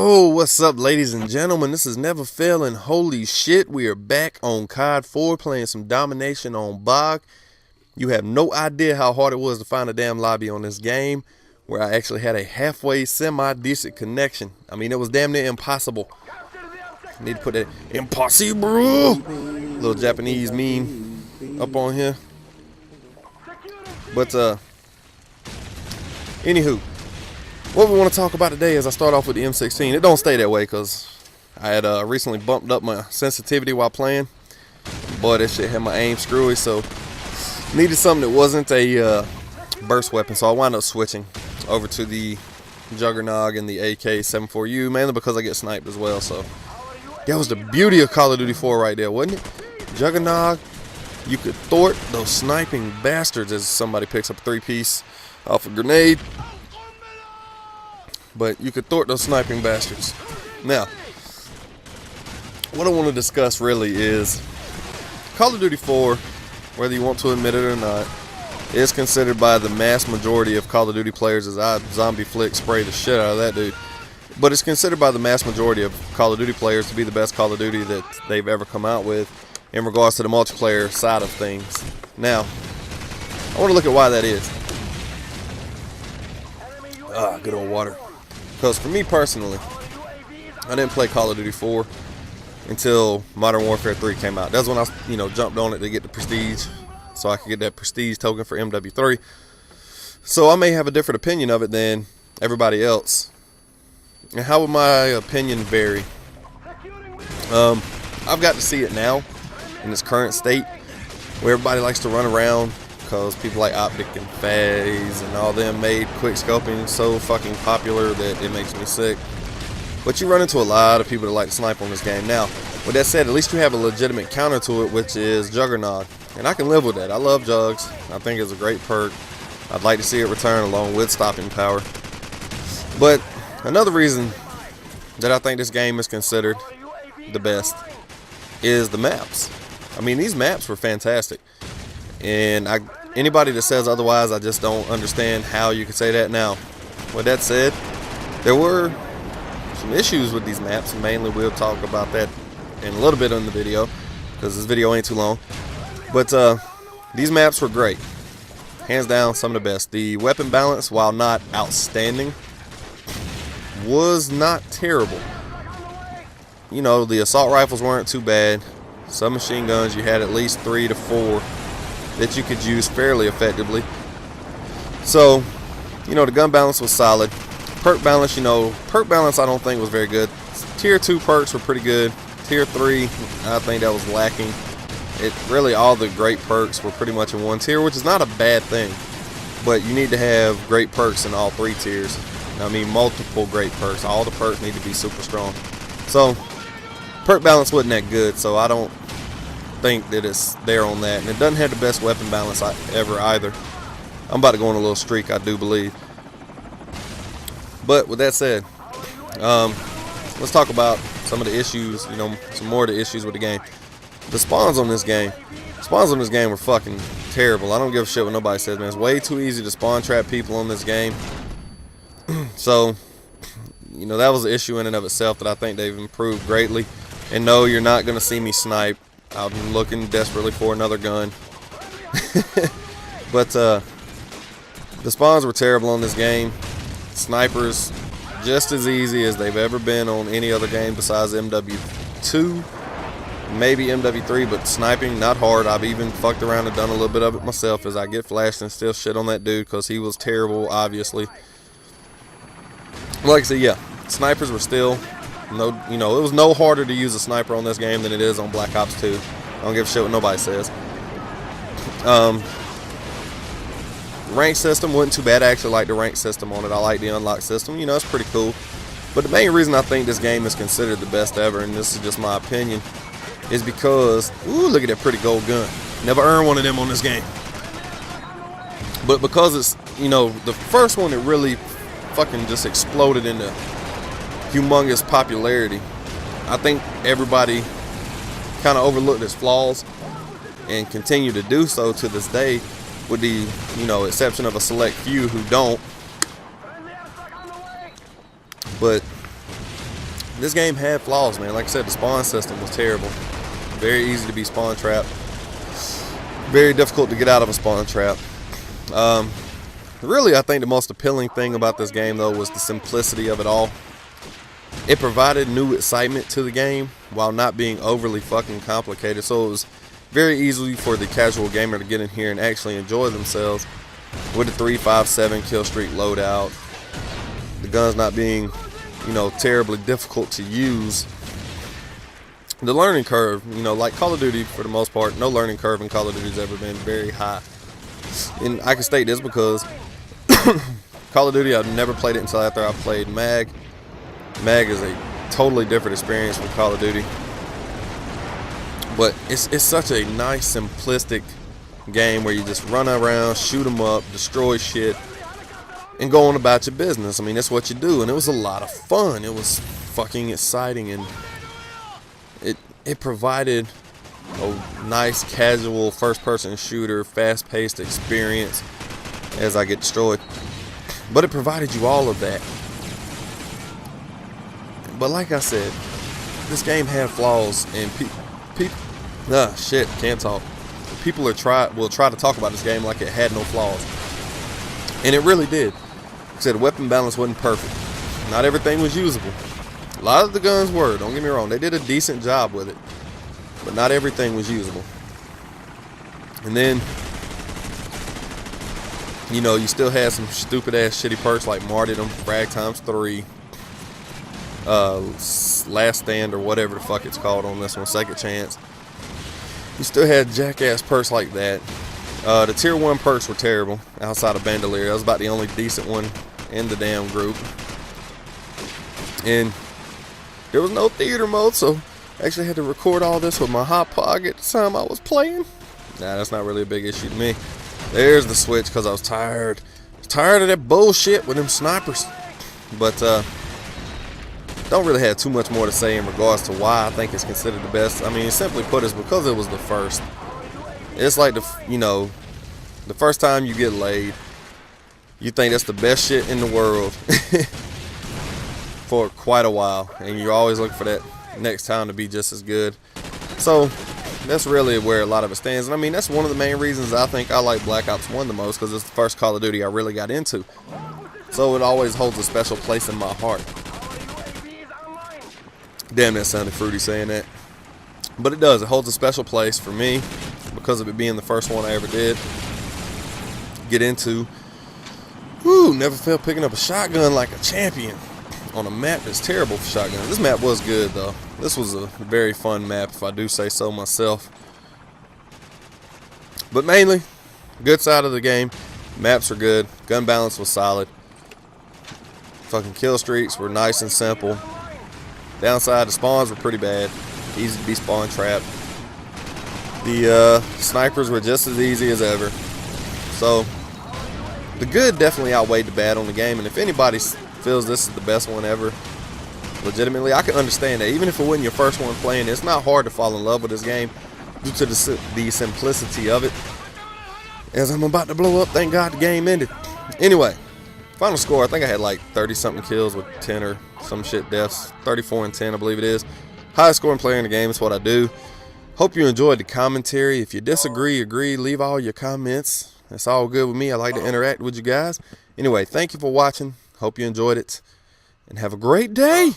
Yo, what's up, ladies and gentlemen? This is Never Failing. Holy shit, we are back on COD4 playing some domination on Bog. You have no idea how hard it was to find a damn lobby on this game where I actually had a halfway semi-decent connection. I mean, it was damn near impossible. I need to put that impossible little Japanese meme up on here. But, anywho. What we want to talk about today is I start off with the M16. It don't stay that way because I had recently bumped up my sensitivity while playing. Boy, that shit had my aim screwy, so needed something that wasn't a burst weapon. So I wound up switching over to the Juggernog and the AK-74U, mainly because I get sniped as well. So that was the beauty of Call of Duty 4 right there, wasn't it? Juggernog, you could thwart those sniping bastards as somebody picks up a three-piece off a grenade. But you could thwart those sniping bastards. Now, what I want to discuss really is Call of Duty 4, whether you want to admit it or not, is considered by the mass majority of Call of Duty players, as I zombie flick spray the shit out of that dude. But it's considered by the mass majority of Call of Duty players to be the best Call of Duty that they've ever come out with in regards to the multiplayer side of things. Now, I want to look at why that is. Good old water. Because for me personally, I didn't play Call of Duty 4 until Modern Warfare 3 came out. That's when I, jumped on it to get the prestige, so I could get that prestige token for MW3. So I may have a different opinion of it than everybody else. And how would my opinion vary? I've got to see it now in its current state, where everybody likes to run around. Because people like Optic and FaZe and all them made quick scoping so fucking popular that it makes me sick. But you run into a lot of people that like to snipe on this game. Now, with that said, at least you have a legitimate counter to it, which is Juggernog. And I can live with that. I love Jugs. I think it's a great perk. I'd like to see it return along with stopping power. But another reason that I think this game is considered the best is the maps. I mean, these maps were fantastic. And anybody that says otherwise, I just don't understand how you could say that. Now, with that said, there were some issues with these maps, and mainly we'll talk about that in a little bit in the video, because this video ain't too long. But these maps were great. Hands down, some of the best. The weapon balance, while not outstanding, was not terrible. The assault rifles weren't too bad. Some machine guns, you had at least 3 to 4 that you could use fairly effectively. So, the gun balance was solid. Perk balance, I don't think was very good. Tier 2 perks were pretty good. Tier 3, I think that was lacking. Really, all the great perks were pretty much in one tier, which is not a bad thing. But you need to have great perks in all 3 tiers. I mean, multiple great perks. All the perks need to be super strong. So, perk balance wasn't that good, so I don't think that it's there on that. And it doesn't have the best weapon balance ever either. I'm about to go on a little streak, I do believe. But with that said, let's talk about some of the issues, some more of the issues with the game. The spawns on this game were fucking terrible. I don't give a shit what nobody says, man. It's way too easy to spawn trap people on this game. So, that was an issue in and of itself that I think they've improved greatly. And no, you're not going to see me snipe. I'm looking desperately for another gun. But the spawns were terrible on this game. Snipers just as easy as they've ever been on any other game besides MW2, maybe MW3, but sniping not hard. I've even fucked around and done a little bit of it myself, as I get flashed and still shit on that dude because he was terrible, obviously. Like I said, yeah, snipers were still it was no harder to use a sniper on this game than it is on Black Ops 2. I don't give a shit what nobody says. Rank system wasn't too bad. I actually like the rank system on it. I like the unlock system. It's pretty cool. But the main reason I think this game is considered the best ever, and this is just my opinion, is because, ooh, look at that pretty gold gun. Never earned one of them on this game. But because it's, the first one that really fucking just exploded into humongous popularity, I think everybody kind of overlooked its flaws and continue to do so to this day, with the exception of a select few who don't. But This game had flaws, man. Like I said, the spawn system was terrible. Very easy to be spawn trapped. Very difficult to get out of a spawn trap. Really, I think the most appealing thing about this game, though, was the simplicity of it all. It provided new excitement to the game while not being overly fucking complicated. So it was very easy for the casual gamer to get in here and actually enjoy themselves with the 3-5-7 kill streak loadout. The guns not being, you know, terribly difficult to use. The learning curve, you know, like Call of Duty, for the most part, no learning curve in Call of Duty has ever been very high. And I can state this because Call of Duty, I've never played it until after I played MAG. MAG is a totally different experience from Call of Duty. But it's such a nice, simplistic game where you just run around, shoot them up, destroy shit, and go on about your business. I mean, that's what you do. And it was a lot of fun. It was fucking exciting, and it provided a nice, casual, first-person shooter, fast-paced experience as I get destroyed. But it provided you all of that. But like I said, this game had flaws, and can't talk. People will try to talk about this game like it had no flaws, and it really did. Like I said, the weapon balance wasn't perfect. Not everything was usable. A lot of the guns were. Don't get me wrong. They did a decent job with it, but not everything was usable. And then, you know, you still had some stupid ass shitty perks like Martyrdom, Frag Times 3. Last Stand or whatever the fuck it's called on this one, Second Chance. You still had jackass perks like that. The tier 1 perks were terrible outside of Bandolier. That was about the only decent one in the damn group. And there was no theater mode, so I actually had to record all this with my hot pocket at the time I was playing. Nah, that's not really a big issue to me. There's the switch because I was tired. Tired of that bullshit with them snipers. But don't really have too much more to say in regards to why I think it's considered the best. I mean, simply put, it's because it was the first. It's like the first time you get laid, you think that's the best shit in the world for quite a while, and you're always looking for that next time to be just as good. So that's really where a lot of it stands. And I mean, that's one of the main reasons I think I like Black Ops 1 the most, because it's the first Call of Duty I really got into. So it always holds a special place in my heart. Damn, that sounded fruity saying that. But it does. It holds a special place for me because of it being the first one I ever did get into. Whew, never felt picking up a shotgun like a champion on a map that's terrible for shotguns. This map was good, though. This was a very fun map, if I do say so myself. But mainly, good side of the game. Maps are good. Gun balance was solid. Fucking kill streaks were nice and simple. Downside, the spawns were pretty bad. Easy to be spawn trapped. The snipers were just as easy as ever. So, the good definitely outweighed the bad on the game. And if anybody feels this is the best one ever, legitimately, I can understand that. Even if it wasn't your first one playing, it's not hard to fall in love with this game due to the simplicity of it. As I'm about to blow up, thank God the game ended. Anyway. Final score, I think I had like 30-something kills with 10 or some shit deaths. 34 and 10, I believe it is. Highest scoring player in the game is what I do. Hope you enjoyed the commentary. If you disagree, agree, leave all your comments. That's all good with me. I like to interact with you guys. Anyway, thank you for watching. Hope you enjoyed it. And have a great day.